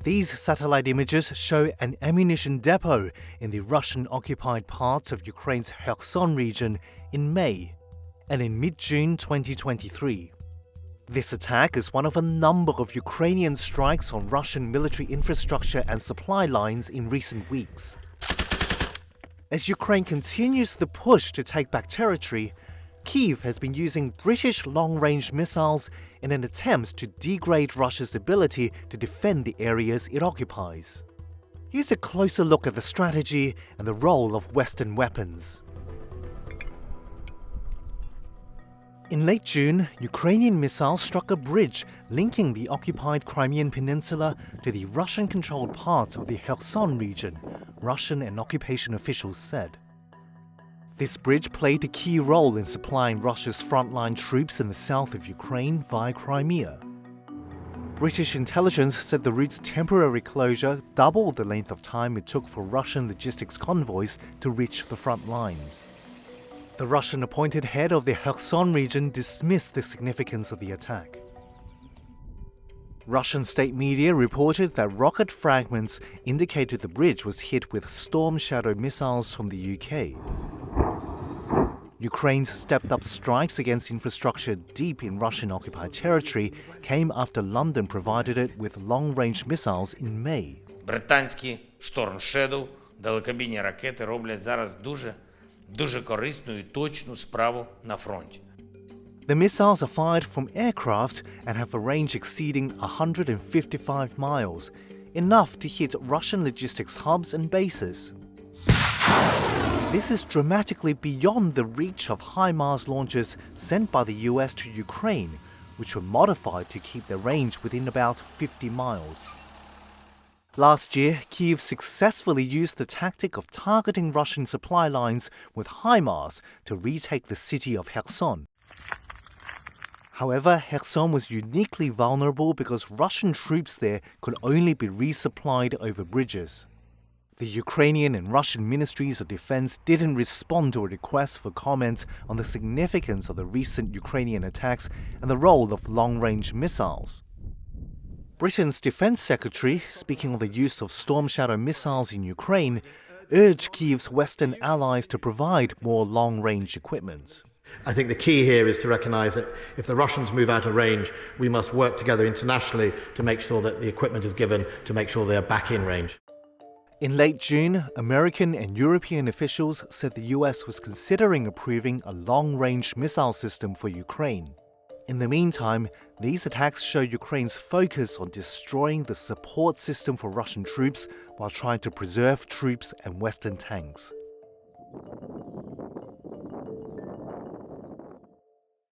These satellite images show an ammunition depot in the Russian-occupied parts of Ukraine's Kherson region in May and in mid-June 2023. This attack is one of a number of Ukrainian strikes on Russian military infrastructure and supply lines in recent weeks. As Ukraine continues the push to take back territory, Kyiv has been using British long-range missiles in an attempt to degrade Russia's ability to defend the areas it occupies. Here's a closer look at the strategy and the role of Western weapons. In late June, Ukrainian missiles struck a bridge linking the occupied Crimean Peninsula to the Russian-controlled parts of the Kherson region, Russian and occupation officials said. This bridge played a key role in supplying Russia's frontline troops in the south of Ukraine via Crimea. British intelligence said the route's temporary closure doubled the length of time it took for Russian logistics convoys to reach the front lines. The Russian-appointed head of the Kherson region dismissed the significance of the attack. Russian state media reported that rocket fragments indicated the bridge was hit with Storm Shadow missiles from the UK. Ukraine's stepped-up strikes against infrastructure deep in Russian-occupied territory came after London provided it with long-range missiles in May. Британські Storm Shadow далекобійні ракети роблять зараз дуже корисну і точну справу на фронті. The missiles are fired from aircraft and have a range exceeding 155 miles, enough to hit Russian logistics hubs and bases. This is dramatically beyond the reach of HIMARS launchers sent by the US to Ukraine, which were modified to keep their range within about 50 miles. Last year, Kyiv successfully used the tactic of targeting Russian supply lines with HIMARS to retake the city of Kherson. However, Kherson was uniquely vulnerable because Russian troops there could only be resupplied over bridges. The Ukrainian and Russian ministries of defense didn't respond to a request for comment on the significance of the recent Ukrainian attacks and the role of long-range missiles. Britain's defense secretary, speaking of the use of Storm Shadow missiles in Ukraine, urged Kyiv's Western allies to provide more long-range equipment. I think the key here is to recognise that if the Russians move out of range, we must work together internationally to make sure that the equipment is given to make sure they are back in range. In late June, American and European officials said the US was considering approving a long-range missile system for Ukraine. In the meantime, these attacks show Ukraine's focus on destroying the support system for Russian troops while trying to preserve troops and Western tanks.